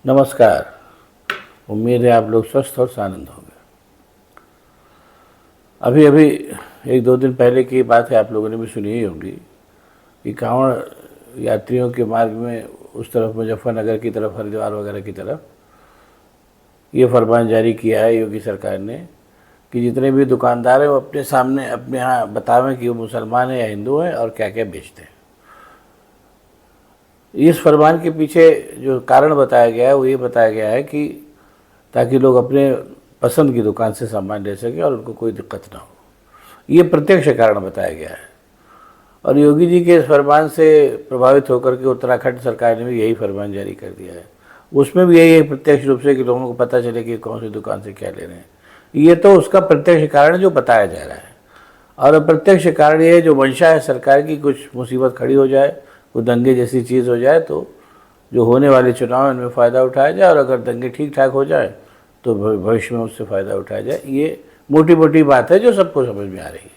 नमस्कार। उम्मीद है आप लोग स्वस्थ और आनंद होंगे। अभी अभी एक दो दिन पहले की बात है, आप लोगों ने भी सुनी ही होगी कि कांवड़ यात्रियों के मार्ग में उस तरफ मुजफ्फरनगर की तरफ, हरिद्वार वगैरह की तरफ ये फरमान जारी किया है योगी सरकार ने कि जितने भी दुकानदार हैं वो अपने सामने अपने यहाँ बतावें कि वो मुसलमान हैं या हिंदू हैं और क्या क्या बेचते हैं। इस फरमान के पीछे जो कारण बताया गया है वो ये बताया गया है कि ताकि लोग अपने पसंद की दुकान से सामान ले सकें और उनको कोई दिक्कत ना हो। ये प्रत्यक्ष कारण बताया गया है। और योगी जी के इस फरमान से प्रभावित होकर के उत्तराखंड सरकार ने भी यही फरमान जारी कर दिया है। उसमें भी यही है प्रत्यक्ष रूप से कि लोगों को पता चले कि कौन सी दुकान से क्या ले रहे हैं। ये तो उसका प्रत्यक्ष कारण जो बताया जा रहा है। और अप्रत्यक्ष कारण ये है जो मंशा है सरकार की, कुछ मुसीबत खड़ी हो जाए, वो दंगे जैसी चीज़ हो जाए तो जो होने वाले चुनाव इनमें फ़ायदा उठाया जाए, और अगर दंगे ठीक ठाक हो जाए तो भविष्य में उससे फ़ायदा उठाया जाए। ये मोटी मोटी बात है जो सबको समझ में आ रही है।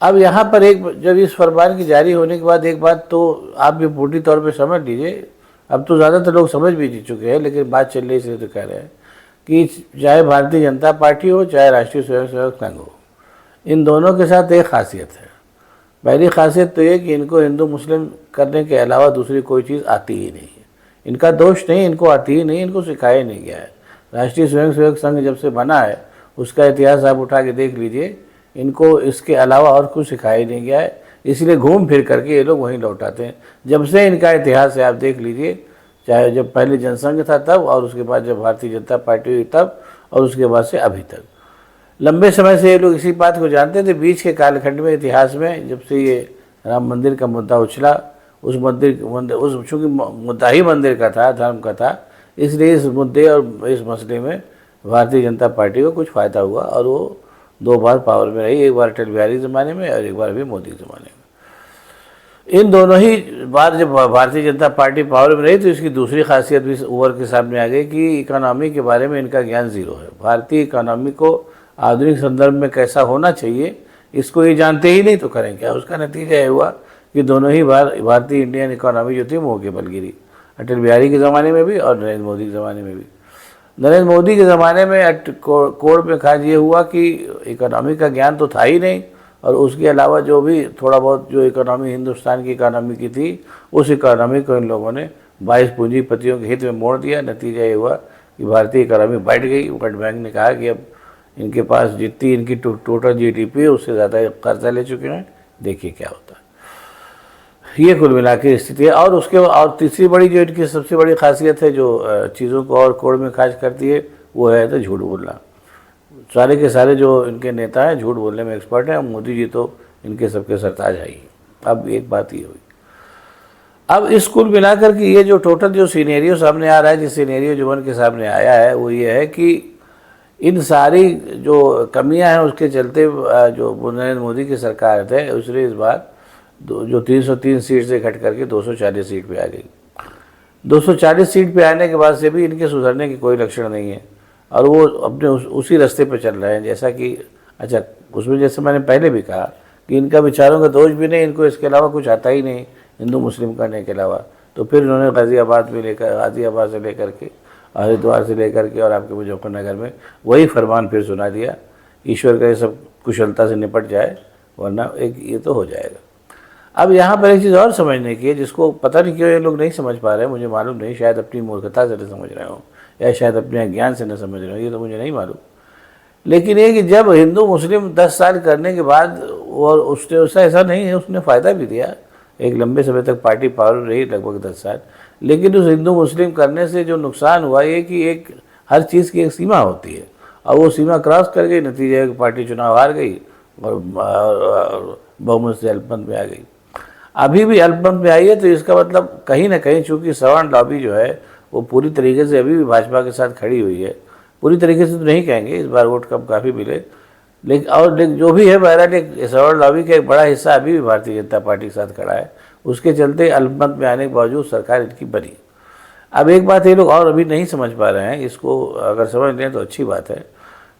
अब यहाँ पर एक जब इस फरमान की जारी होने के बाद एक बात तो आप भी मोटी तौर पे समझ लीजिए, अब तो ज़्यादातर लोग समझ भी चुके हैं, लेकिन बात चल रही इसलिए तो कह रहे हैं कि चाहे भारतीय जनता पार्टी हो चाहे राष्ट्रीय स्वयंसेवक संघ हो, इन दोनों के साथ एक खासियत है। पहली खासियत तो ये कि इनको हिंदू मुस्लिम करने के अलावा दूसरी कोई चीज़ आती ही नहीं है। इनका दोष नहीं, इनको आती ही नहीं, इनको सिखाया नहीं गया है। राष्ट्रीय स्वयंसेवक संघ जब से बना है उसका इतिहास आप उठा के देख लीजिए, इनको इसके अलावा और कुछ सिखाया ही नहीं गया है। इसलिए घूम फिर करके ये लोग वहीं लौटाते हैं। जब से इनका इतिहास है आप देख लीजिए, चाहे जब पहले जनसंघ था तब, और उसके बाद जब भारतीय जनता पार्टी हुई तब, और उसके बाद से अभी तक लंबे समय से ये लोग इसी बात को जानते थे। बीच के कालखंड में इतिहास में जब से ये राम मंदिर का मुद्दा उछला, उस चूँकि मुद्दा ही मंदिर का था, धर्म का था, इसलिए इस मुद्दे और इस मसले में भारतीय जनता पार्टी को कुछ फ़ायदा हुआ और वो दो बार पावर में रही, एक बार अटल बिहारी ज़माने में और एक बार भी मोदी ज़माने में। इन दोनों ही बार जब भारतीय जनता पार्टी पावर में रही तो इसकी दूसरी खासियत भी उभर के सामने आ गई कि इकोनॉमी के बारे में इनका ज्ञान ज़ीरो है। भारतीय इकोनॉमी को आधुनिक संदर्भ में कैसा होना चाहिए इसको ये जानते ही नहीं तो करें क्या। उसका नतीजा ये हुआ कि दोनों ही भारतीय इंडियन इकोनॉमी जो थी मुँह के बल गिरी, अटल बिहारी के ज़माने में भी और नरेंद्र मोदी के ज़माने में भी। नरेंद्र मोदी के ज़माने में कोड़ में खाज ये हुआ कि इकोनॉमी का ज्ञान तो था ही नहीं, और उसके अलावा जो भी थोड़ा बहुत जो इकोनॉमी हिंदुस्तान की इकोनॉमी की थी उस इकोनॉमी को इन लोगों ने 22 पूंजीपतियों के हित में मोड़ दिया। नतीजा ये हुआ कि भारतीय इकोनॉमी बैठ गई। वर्ल्ड बैंक ने कहा कि अब इनके पास जितनी इनकी टोटल जीडीपी है उससे ज़्यादा कर्जा ले चुके हैं, देखिए क्या होता है। ये कुल मिला के स्थिति है। और उसके और तीसरी बड़ी जो इनकी सबसे बड़ी खासियत है जो चीज़ों को और कोड़ में खाज करती है वो है तो झूठ बोलना। सारे के सारे जो इनके नेता हैं झूठ बोलने में एक्सपर्ट हैं। मोदी जी तो इनके सबके सरताज है ही। अब एक बात ये हुई, अब इस कुल मिलाकर के ये जो टोटल जो सीनेरियो सामने आ रहा है, जिस सीनेरियो जो बन के सामने आया है वो ये है कि इन सारी जो कमियां हैं उसके चलते जो नरेंद्र मोदी की सरकार है उसने इस बार जो 303 सीट से घट करके 240 सीट पे आ गई। 240 सीट पे आने के बाद से भी इनके सुधरने की कोई लक्षण नहीं है, और वो अपने उसी रास्ते पे चल रहे हैं। जैसा कि अच्छा उसमें जैसे मैंने पहले भी कहा कि इनका विचारों का दोष भी नहीं, इनको इसके अलावा कुछ आता ही नहीं हिंदू मुस्लिम करने के अलावा। तो फिर इन्होंने गाज़ियाबाद से लेकर के, हरिद्वार से लेकर के और आपके मुजफ्फरनगर में वही फरमान फिर सुना दिया। ईश्वर का ये सब कुशलता से निपट जाए, वरना एक ये तो हो जाएगा। अब यहाँ पर एक चीज़ और समझने की है जिसको पता नहीं क्यों ये लोग नहीं समझ पा रहे हैं, मुझे मालूम नहीं, शायद अपनी मूर्खता से नहीं समझ रहे हो या शायद अपने अज्ञान से न समझ रहे हो, ये तो मुझे नहीं मालूम। लेकिन ये कि जब हिंदू मुस्लिम 10 साल करने के बाद, और उसने उसका ऐसा नहीं है, उसने फ़ायदा भी दिया, एक लंबे समय तक पार्टी पावर रही लगभग 10 साल, लेकिन उस हिंदू मुस्लिम करने से जो नुकसान हुआ ये कि एक हर चीज़ की एक सीमा होती है, और वो सीमा क्रॉस कर गई। नतीजा है कि पार्टी चुनाव हार गई और बहुमत से अल्पमत में आ गई। अभी भी अल्पमत में आई है तो इसका मतलब कहीं ना कहीं चूँकि सवर्ण लॉबी जो है वो पूरी तरीके से अभी भी भाजपा के साथ खड़ी हुई है। पूरी तरीके से तो नहीं कहेंगे, इस बार वोट कम काफ़ी मिले, लेकिन जो भी है बहरहाल सवर्ण लॉबी का एक बड़ा हिस्सा अभी भी भारतीय जनता पार्टी के साथ खड़ा है। उसके चलते अल्पमत में आने के बावजूद सरकार इनकी बनी। अब एक बात ये लोग और अभी नहीं समझ पा रहे हैं, इसको अगर समझ लें तो अच्छी बात है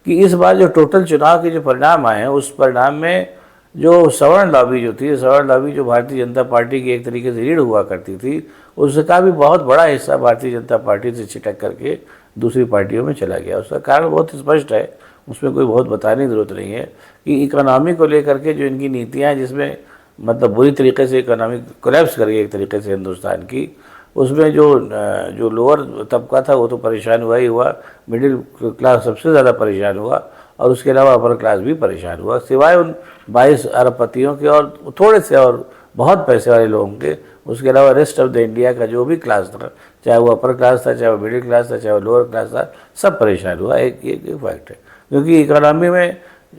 कि इस बार जो टोटल चुनाव के जो परिणाम आए हैं उस परिणाम में जो सवर्ण लॉबी जो थी, सवर्ण लॉबी जो भारतीय जनता पार्टी की एक तरीके से रीढ़ हुआ करती थी, उसका भी बहुत बड़ा हिस्सा भारतीय जनता पार्टी से छिटक करके दूसरी पार्टियों में चला गया। उसका कारण बहुत स्पष्ट है, उसमें कोई बहुत बताने की जरूरत नहीं है कि इकोनॉमी को लेकर के जो इनकी नीतियाँ हैं, जिसमें मतलब बुरी तरीके से इकोनॉमी कोलैप्स कर गई एक तरीके से हिंदुस्तान की, उसमें जो लोअर तबका था वो तो परेशान हुआ ही हुआ, मिडिल क्लास सबसे ज़्यादा परेशान हुआ, और उसके अलावा अपर क्लास भी परेशान हुआ, सिवाय उन 22 अरबपतियों के और थोड़े से और बहुत पैसे वाले लोगों के। उसके अलावा रेस्ट ऑफ द इंडिया का जो भी क्लास था, चाहे वो अपर क्लास था, चाहे वो मिडिल क्लास था, चाहे वो लोअर क्लास था, सब परेशान हुआ। एक फैक्ट है, क्योंकि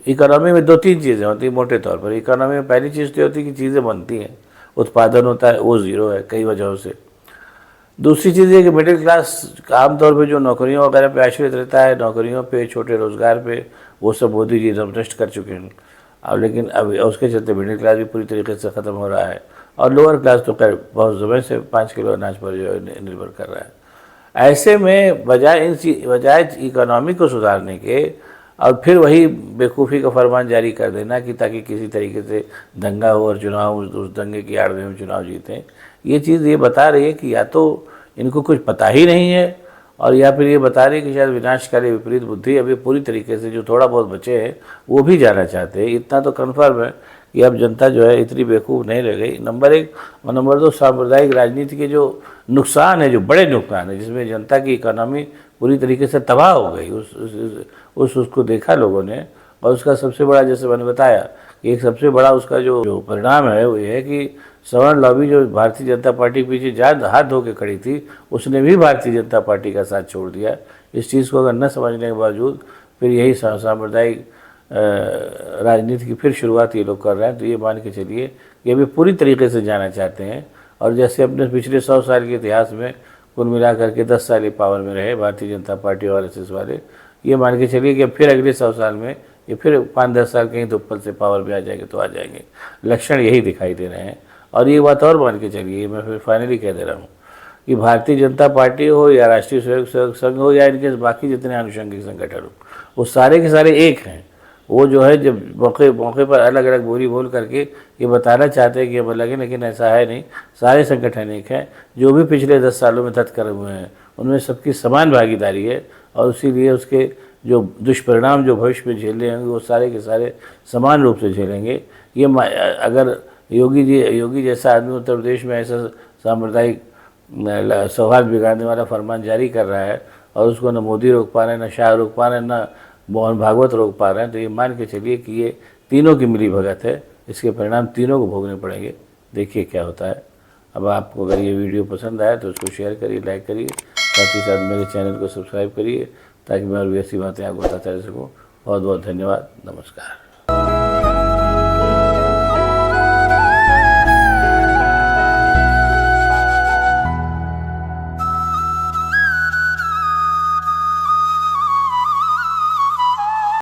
इकोनॉमी में 2-3 चीज़ें होती हैं मोटे तौर पर। इकोनॉमी में पहली चीज़ तो होती है कि चीज़ें बनती हैं, उत्पादन होता है, वो ज़ीरो है कई वजहों से। दूसरी चीज़ ये कि मिडिल क्लास आमतौर पे जो नौकरियों वगैरह पे आश्रित रहता है, नौकरियों पे, छोटे रोज़गार पे, वो सब मोदी जी एकदम नष्ट कर चुके हैं। अब लेकिन अब उसके चलते मिडिल क्लास भी पूरी तरीके से ख़त्म हो रहा है, और लोअर क्लास तो खैर बहुत समय से 5 किलो अनाज पर जो है निर्भर कर रहा है। ऐसे में बजाय इकोनॉमी को सुधारने के, और फिर वही बेवकूफ़ी का फरमान जारी कर देना कि ताकि किसी तरीके से दंगा हो और चुनाव, उस दंगे की आड़ में हम चुनाव जीतें, ये चीज़ ये बता रही है कि या तो इनको कुछ पता ही नहीं है, और या फिर ये बता रही है कि शायद विनाशकारी विपरीत बुद्धि अभी पूरी तरीके से जो थोड़ा बहुत बचे हैं वो भी जाना चाहते हैं। इतना तो कन्फर्म है कि अब जनता जो है इतनी बेवकूफ़ नहीं रह गई, नंबर 1। और नंबर 2, सांप्रदायिक राजनीति के जो नुकसान है, जो बड़े नुकसान है, जिसमें जनता की इकोनॉमी पूरी तरीके से तबाह हो गई, उसको देखा लोगों ने। और उसका सबसे बड़ा, जैसे मैंने बताया, कि एक सबसे बड़ा उसका जो परिणाम है वो ये है कि सवर्ण लॉबी जो भारतीय जनता पार्टी के पीछे हाथ धो के खड़ी थी, उसने भी भारतीय जनता पार्टी का साथ छोड़ दिया। इस चीज़ को अगर न समझने के बावजूद फिर यही सांप्रदायिक राजनीति की फिर शुरुआत ये लोग कर रहे हैं, तो ये मान के चलिए कि अभी पूरी तरीके से जाना चाहते हैं। और जैसे अपने पिछले 100 साल के इतिहास में कुल मिलाकर के 10 साल ये पावर में रहे भारतीय जनता पार्टी और RSS वाले, ये मान के चलिए कि फिर अगले 100 साल में ये फिर 5-10 साल कहीं तो ऊपर से पावर में आ जाएंगे तो आ जाएंगे। लक्षण यही दिखाई दे रहे हैं। और ये बात और मान के चलिए, मैं फिर फाइनली कह दे रहा हूँ कि भारतीय जनता पार्टी हो या राष्ट्रीय स्वयंसेवक संघ हो या इनके बाकी जितने आनुषंगिक संगठन हो, वो सारे के सारे एक हैं। वो जो है जब मौके पर अलग अलग बोली बोल करके ये बताना चाहते हैं कि हम अलग हैं, लेकिन ऐसा है नहीं। सारे संगठन एक हैं। जो भी पिछले 10 सालों में तत्पर हुए हैं उनमें सबकी समान भागीदारी है, और इसीलिए उसके जो दुष्परिणाम जो भविष्य में झेलने होंगे वो सारे के सारे समान रूप से झेलेंगे। ये अगर योगी जैसा आदमी उत्तर प्रदेश में ऐसा सांप्रदायिक सौहार्द बिगाड़ने वाला फरमान जारी कर रहा है, और उसको न मोदी रोक पा रहे हैं, न शाह रोक पा रहे हैं, न मोहन भागवत रोक पा रहे हैं, तो ये मान के चलिए कि ये तीनों की मिली भगत है। इसके परिणाम तीनों को भोगने पड़ेंगे। देखिए क्या होता है। अब आपको अगर ये वीडियो पसंद आया तो उसको शेयर करिए, लाइक करिए, साथ ही साथ मेरे चैनल को सब्सक्राइब करिए, ताकि मैं और भी ऐसी बातें आपको बताता रह सकूँ। बहुत बहुत धन्यवाद। नमस्कार।